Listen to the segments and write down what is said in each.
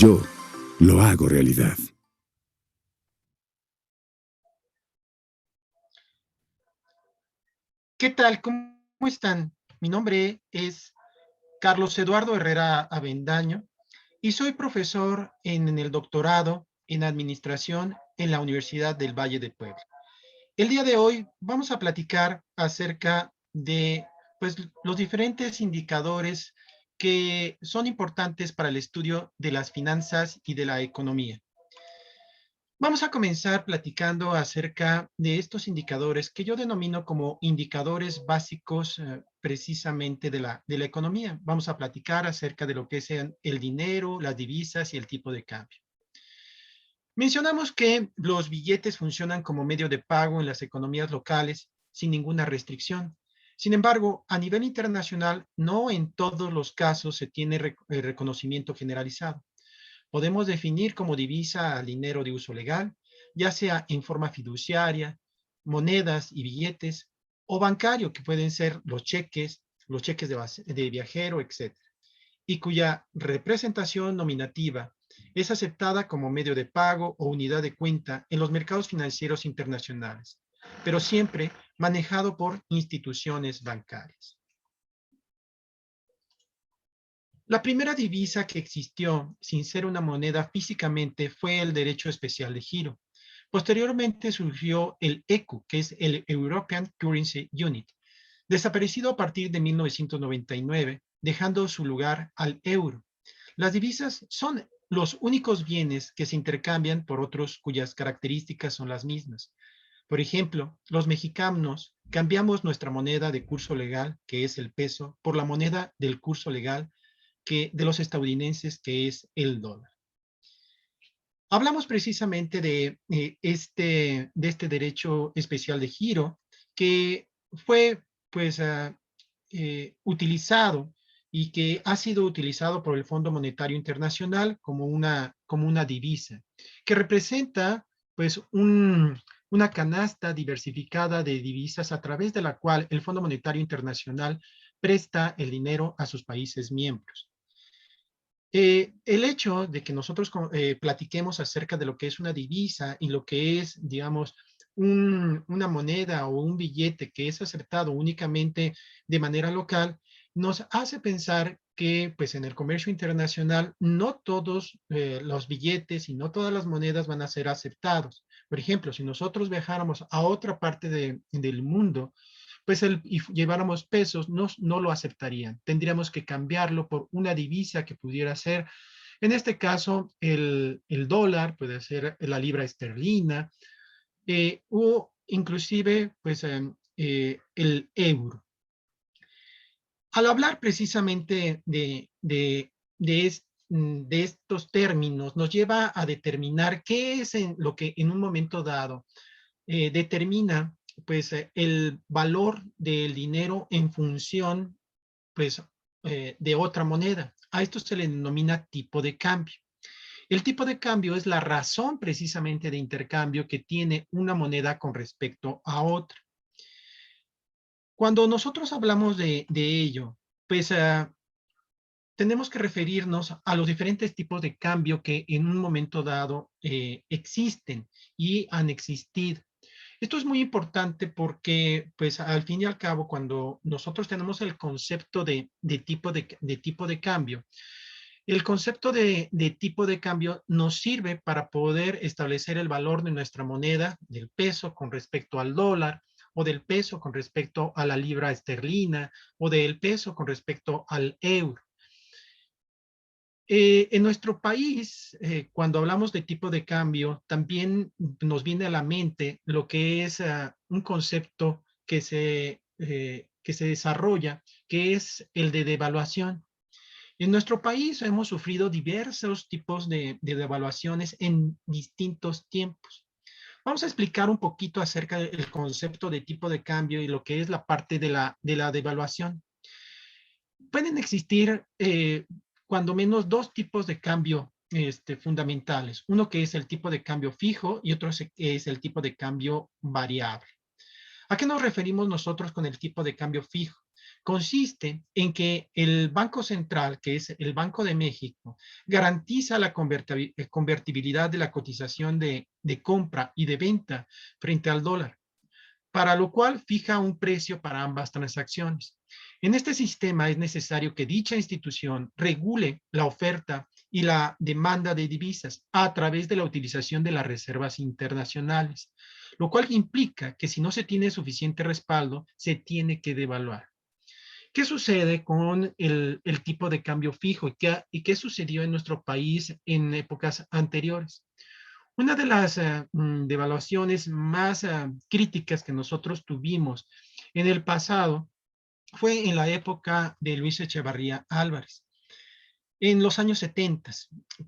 Yo lo hago realidad. ¿Qué tal? ¿Cómo están? Mi nombre es Carlos Eduardo Herrera Avendaño y soy profesor en el doctorado en Administración en la Universidad del Valle de Puebla. El día de hoy vamos a platicar acerca de pues, los diferentes indicadores que son importantes para el estudio de las finanzas y de la economía. Vamos a comenzar platicando acerca de estos indicadores que yo denomino como indicadores básicos precisamente de la economía. Vamos a platicar acerca de lo que es el dinero, las divisas y el tipo de cambio. Mencionamos que los billetes funcionan como medio de pago en las economías locales sin ninguna restricción. Sin embargo, a nivel internacional, no en todos los casos se tiene reconocimiento generalizado. Podemos definir como divisa al dinero de uso legal, ya sea en forma fiduciaria, monedas y billetes, o bancario, que pueden ser los cheques de viajero, etc., y cuya representación nominativa es aceptada como medio de pago o unidad de cuenta en los mercados financieros internacionales, pero siempre manejado por instituciones bancarias. La primera divisa que existió sin ser una moneda físicamente fue el derecho especial de giro. Posteriormente surgió el ECU, que es el European Currency Unit, desaparecido a partir de 1999, dejando su lugar al euro. Las divisas son los únicos bienes que se intercambian por otros cuyas características son las mismas. Por ejemplo, los mexicanos cambiamos nuestra moneda de curso legal, que es el peso, por la moneda del curso legal de los estadounidenses, que es el dólar. Hablamos precisamente de este derecho especial de giro que fue pues utilizado y que ha sido utilizado por el Fondo Monetario Internacional como una divisa que representa pues una canasta diversificada de divisas a través de la cual el Fondo Monetario Internacional presta el dinero a sus países miembros. El hecho de que nosotros platiquemos acerca de lo que es una divisa y lo que es, digamos, una moneda o un billete que es aceptado únicamente de manera local, nos hace pensar que pues en el comercio internacional no todos los billetes y no todas las monedas van a ser aceptados. Por ejemplo, si nosotros viajáramos a otra parte del mundo, pues y lleváramos pesos, no lo aceptarían. Tendríamos que cambiarlo por una divisa que pudiera ser, en este caso, el dólar, puede ser la libra esterlina, o inclusive, pues, el euro. Al hablar precisamente de estos términos, nos lleva a determinar qué es lo que en un momento dado determina pues el valor del dinero en función pues de otra moneda. A esto se le denomina tipo de cambio. El tipo de cambio es la razón precisamente de intercambio que tiene una moneda con respecto a otra. Cuando nosotros hablamos de ello, pues tenemos que referirnos a los diferentes tipos de cambio que en un momento dado existen y han existido. Esto es muy importante porque, pues, al fin y al cabo, cuando nosotros tenemos el concepto de tipo de cambio, el concepto de tipo de cambio nos sirve para poder establecer el valor de nuestra moneda, del peso con respecto al dólar, o del peso con respecto a la libra esterlina, o del peso con respecto al euro. En nuestro país, cuando hablamos de tipo de cambio, también nos viene a la mente lo que es un concepto que se desarrolla, que es el de devaluación. En nuestro país hemos sufrido diversos tipos de devaluaciones en distintos tiempos. Vamos a explicar un poquito acerca del concepto de tipo de cambio y lo que es la parte de la devaluación. Pueden existir cuando menos dos tipos de cambio fundamentales. Uno que es el tipo de cambio fijo y otro que es el tipo de cambio variable. ¿A qué nos referimos nosotros con el tipo de cambio fijo? Consiste en que el Banco Central, que es el Banco de México, garantiza la convertibilidad de la cotización de compra y de venta frente al dólar, para lo cual fija un precio para ambas transacciones. En este sistema es necesario que dicha institución regule la oferta y la demanda de divisas a través de la utilización de las reservas internacionales, lo cual implica que si no se tiene suficiente respaldo, se tiene que devaluar. ¿Qué sucede con el tipo de cambio fijo y qué sucedió en nuestro país en épocas anteriores? Una de las devaluaciones más críticas que nosotros tuvimos en el pasado fue en la época de Luis Echevarría Álvarez. En los años 70,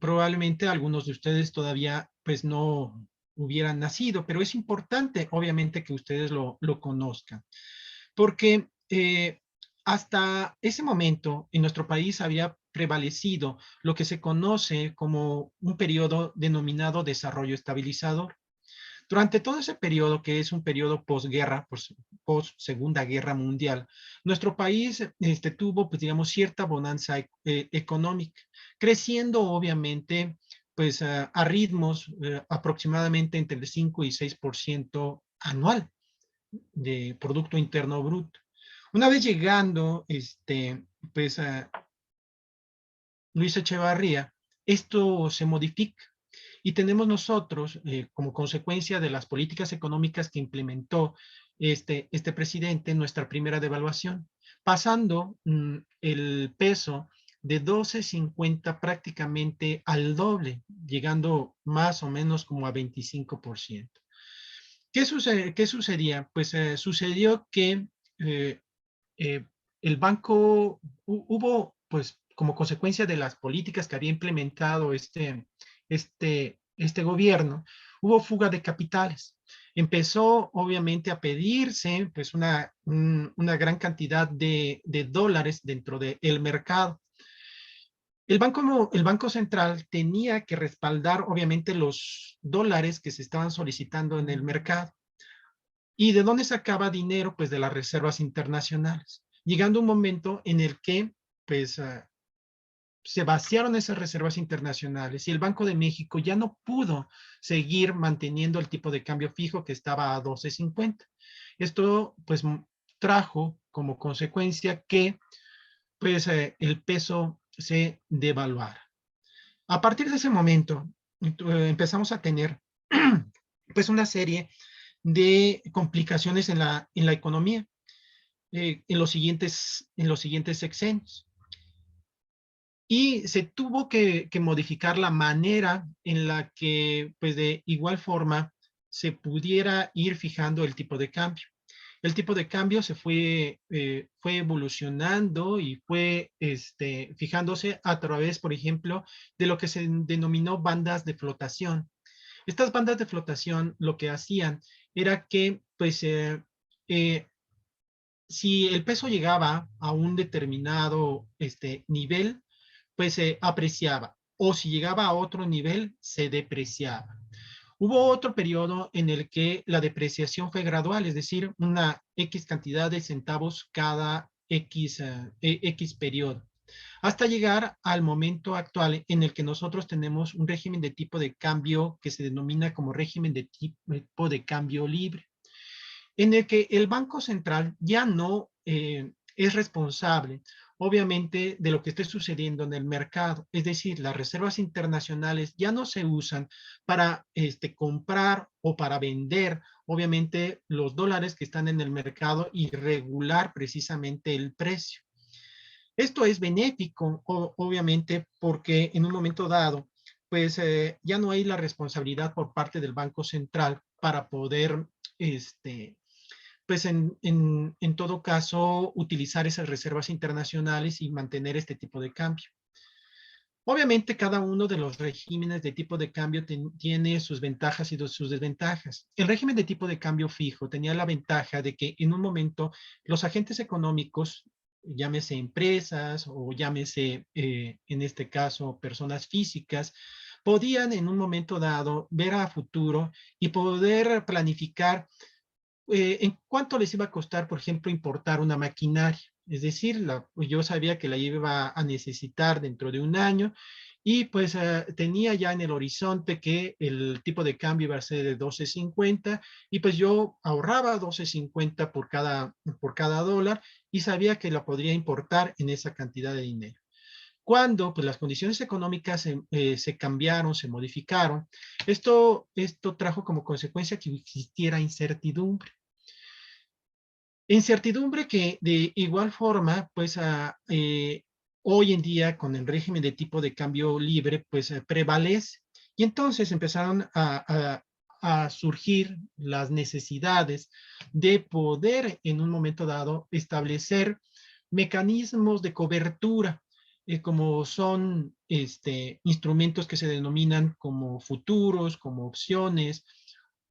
probablemente algunos de ustedes todavía pues no hubieran nacido, pero es importante obviamente que ustedes lo conozcan, porque hasta ese momento en nuestro país había prevalecido lo que se conoce como un periodo denominado desarrollo estabilizador. Durante todo ese periodo, que es un periodo posguerra, post Segunda Guerra Mundial, nuestro país tuvo, pues, digamos, cierta bonanza económica, creciendo obviamente pues a ritmos aproximadamente entre el 5 y 6% anual de Producto Interno Bruto. Una vez llegando, pues, Luis Echevarría, esto se modifica y tenemos nosotros, como consecuencia de las políticas económicas que implementó este presidente, nuestra primera devaluación, pasando el peso de 12.50 prácticamente al doble, llegando más o menos como a 25%. ¿Qué sucedía? Pues sucedió que eh, eh, el banco, hubo, pues, como consecuencia de las políticas que había implementado este gobierno, hubo fuga de capitales. Empezó, obviamente, a pedirse, pues, una gran cantidad de dólares dentro del mercado. El Banco Central tenía que respaldar, obviamente, los dólares que se estaban solicitando en el mercado. ¿Y de dónde sacaba dinero? Pues de las reservas internacionales. Llegando un momento en el que, pues, se vaciaron esas reservas internacionales y el Banco de México ya no pudo seguir manteniendo el tipo de cambio fijo que estaba a 12.50. Esto, pues, trajo como consecuencia que, pues, el peso se devaluara. A partir de ese momento, empezamos a tener, pues, una serie de complicaciones en la economía en los siguientes sexenios. Y se tuvo que modificar la manera en la que, pues, de igual forma, se pudiera ir fijando el tipo de cambio. El tipo de cambio fue evolucionando y fue fijándose a través, por ejemplo, de lo que se denominó bandas de flotación. Estas bandas de flotación lo que hacían era que, pues, eh, si el peso llegaba a un determinado nivel, pues se apreciaba, o si llegaba a otro nivel, se depreciaba. Hubo otro periodo en el que la depreciación fue gradual, es decir, una X cantidad de centavos cada X periodo, hasta llegar al momento actual en el que nosotros tenemos un régimen de tipo de cambio que se denomina como régimen de tipo de cambio libre, en el que el Banco Central ya no es responsable, obviamente, de lo que esté sucediendo en el mercado. Es decir, las reservas internacionales ya no se usan para comprar o para vender, obviamente, los dólares que están en el mercado y regular precisamente el precio. Esto es benéfico, obviamente, porque en un momento dado, pues ya no hay la responsabilidad por parte del Banco Central para poder pues en todo caso, utilizar esas reservas internacionales y mantener este tipo de cambio. Obviamente, cada uno de los regímenes de tipo de cambio tiene sus ventajas y sus desventajas. El régimen de tipo de cambio fijo tenía la ventaja de que en un momento los agentes económicos, llámese empresas o llámese, en este caso, personas físicas, podían en un momento dado ver a futuro y poder planificar en cuánto les iba a costar, por ejemplo, importar una maquinaria. Es decir, yo sabía que la iba a necesitar dentro de un año y pues tenía ya en el horizonte que el tipo de cambio iba a ser de 12.50 y pues yo ahorraba 12.50 por cada dólar y sabía que la podría importar en esa cantidad de dinero. Cuando pues, las condiciones económicas se cambiaron, se modificaron, esto trajo como consecuencia que existiera incertidumbre. Incertidumbre que de igual forma, pues hoy en día con el régimen de tipo de cambio libre, pues prevalece. Y entonces empezaron a surgir las necesidades de poder en un momento dado establecer mecanismos de cobertura, como son instrumentos que se denominan como futuros, como opciones,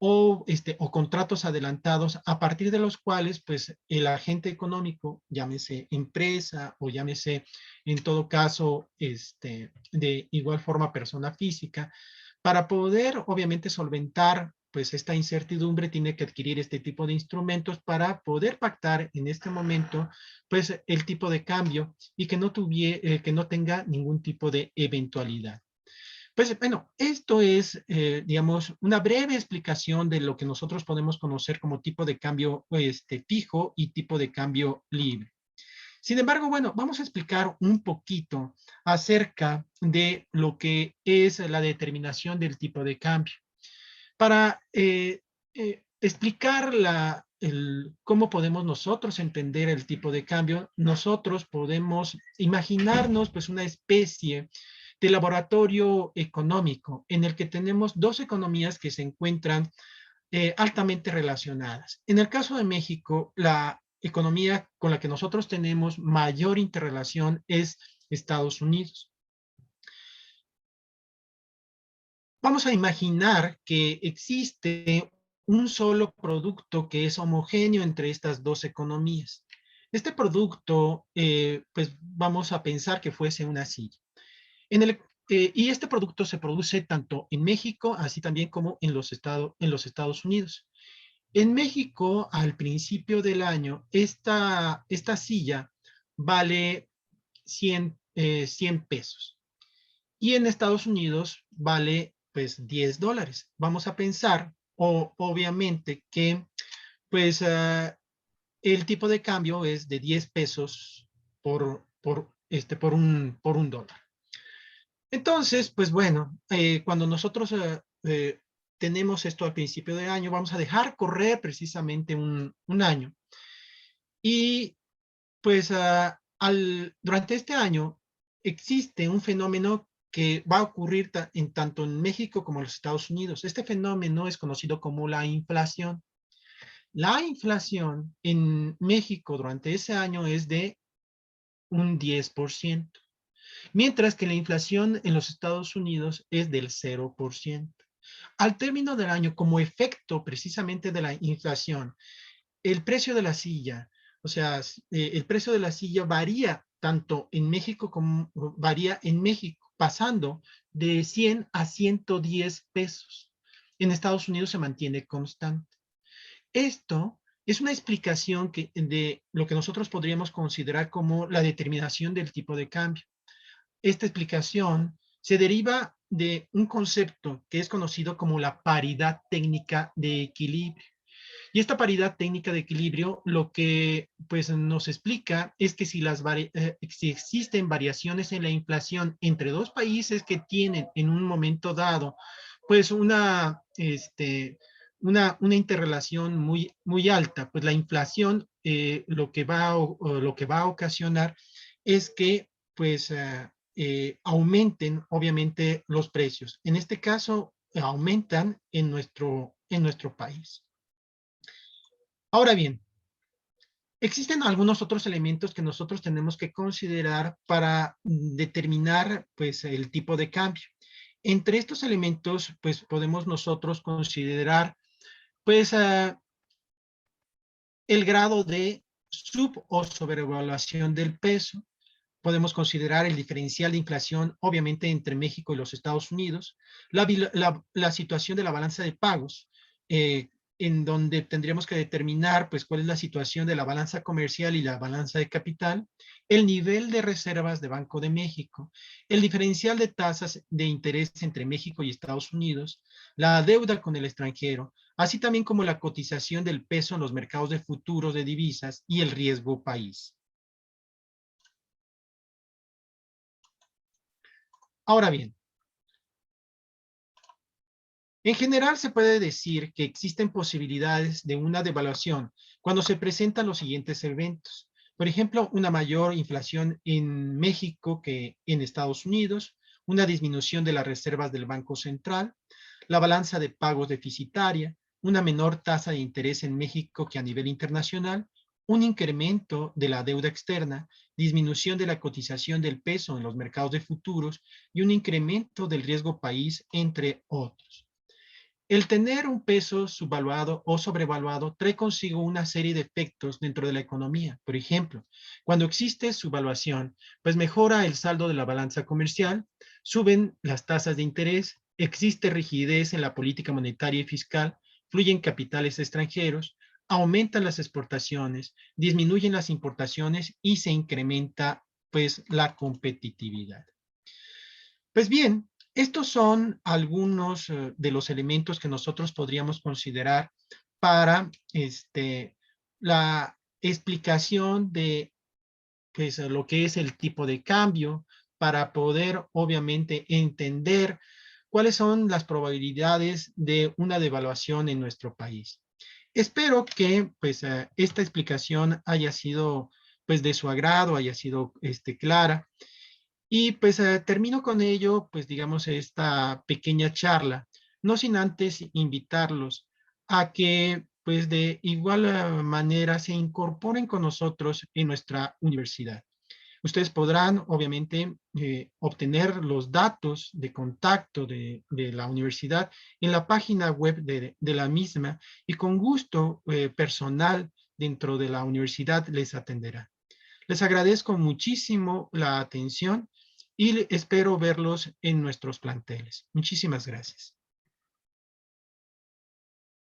o contratos adelantados a partir de los cuales pues el agente económico, llámese empresa o llámese en todo caso de igual forma persona física, para poder obviamente solventar pues esta incertidumbre tiene que adquirir este tipo de instrumentos para poder pactar en este momento pues el tipo de cambio y que no tenga ningún tipo de eventualidad. Pues bueno, esto es, digamos, una breve explicación de lo que nosotros podemos conocer como tipo de cambio fijo y tipo de cambio libre. Sin embargo, bueno, vamos a explicar un poquito acerca de lo que es la determinación del tipo de cambio. Para explicar cómo podemos nosotros entender el tipo de cambio, nosotros podemos imaginarnos pues una especie de laboratorio económico en el que tenemos dos economías que se encuentran altamente relacionadas. En el caso de México, la economía con la que nosotros tenemos mayor interrelación es Estados Unidos. Vamos a imaginar que existe un solo producto que es homogéneo entre estas dos economías. Este producto, pues vamos a pensar que fuese una silla. Y este producto se produce tanto en México, así también como en los Estados Unidos. En México, al principio del año, esta silla vale 100 pesos. Y en Estados Unidos vale pues $10. Vamos a pensar, obviamente, que pues el tipo de cambio es de 10 pesos por un dólar. Entonces, pues bueno, cuando nosotros tenemos esto al principio de año, vamos a dejar correr precisamente un año. Y pues durante este año existe un fenómeno que va a ocurrir tanto en México como en los Estados Unidos. Este fenómeno es conocido como la inflación. La inflación en México durante ese año es de un 10%, mientras que la inflación en los Estados Unidos es del 0%. Al término del año, como efecto precisamente de la inflación, el precio de la silla, o sea, el precio de la silla varía tanto en México como varía en México, pasando de 100 a 110 pesos. En Estados Unidos se mantiene constante. Esto es una explicación de lo que nosotros podríamos considerar como la determinación del tipo de cambio. Esta explicación se deriva de un concepto que es conocido como la paridad técnica de equilibrio. Y esta paridad técnica de equilibrio lo que pues, nos explica es que si existen variaciones en la inflación entre dos países que tienen en un momento dado pues una interrelación muy alta, pues la inflación lo que va a ocasionar es que pues aumenten obviamente los precios. En este caso, aumentan en nuestro país. Ahora bien, existen algunos otros elementos que nosotros tenemos que considerar para determinar pues, el tipo de cambio. Entre estos elementos, pues podemos nosotros considerar pues, el grado de sub o sobrevaluación del peso. Podemos considerar el diferencial de inflación, obviamente, entre México y los Estados Unidos, la situación de la balanza de pagos, en donde tendríamos que determinar pues cuál es la situación de la balanza comercial y la balanza de capital, el nivel de reservas de Banco de México, el diferencial de tasas de interés entre México y Estados Unidos, la deuda con el extranjero, así también como la cotización del peso en los mercados de futuros de divisas y el riesgo país. Ahora bien, en general se puede decir que existen posibilidades de una devaluación cuando se presentan los siguientes eventos. Por ejemplo, una mayor inflación en México que en Estados Unidos, una disminución de las reservas del Banco Central, la balanza de pagos deficitaria, una menor tasa de interés en México que a nivel internacional, un incremento de la deuda externa, disminución de la cotización del peso en los mercados de futuros y un incremento del riesgo país, entre otros. El tener un peso subvaluado o sobrevaluado trae consigo una serie de efectos dentro de la economía. Por ejemplo, cuando existe subvaluación, pues mejora el saldo de la balanza comercial, suben las tasas de interés, existe rigidez en la política monetaria y fiscal, fluyen capitales extranjeros, aumentan las exportaciones, disminuyen las importaciones y se incrementa pues la competitividad. Pues bien, estos son algunos de los elementos que nosotros podríamos considerar para la explicación de pues, lo que es el tipo de cambio, para poder obviamente entender cuáles son las probabilidades de una devaluación en nuestro país. Espero que pues, esta explicación haya sido pues, de su agrado, haya sido clara. Y pues termino con ello, pues digamos, esta pequeña charla, no sin antes invitarlos a que pues de igual manera se incorporen con nosotros en nuestra universidad. Ustedes podrán, obviamente, obtener los datos de contacto de la universidad en la página web de la misma y con gusto personal dentro de la universidad les atenderá. Les agradezco muchísimo la atención y espero verlos en nuestros planteles. Muchísimas gracias.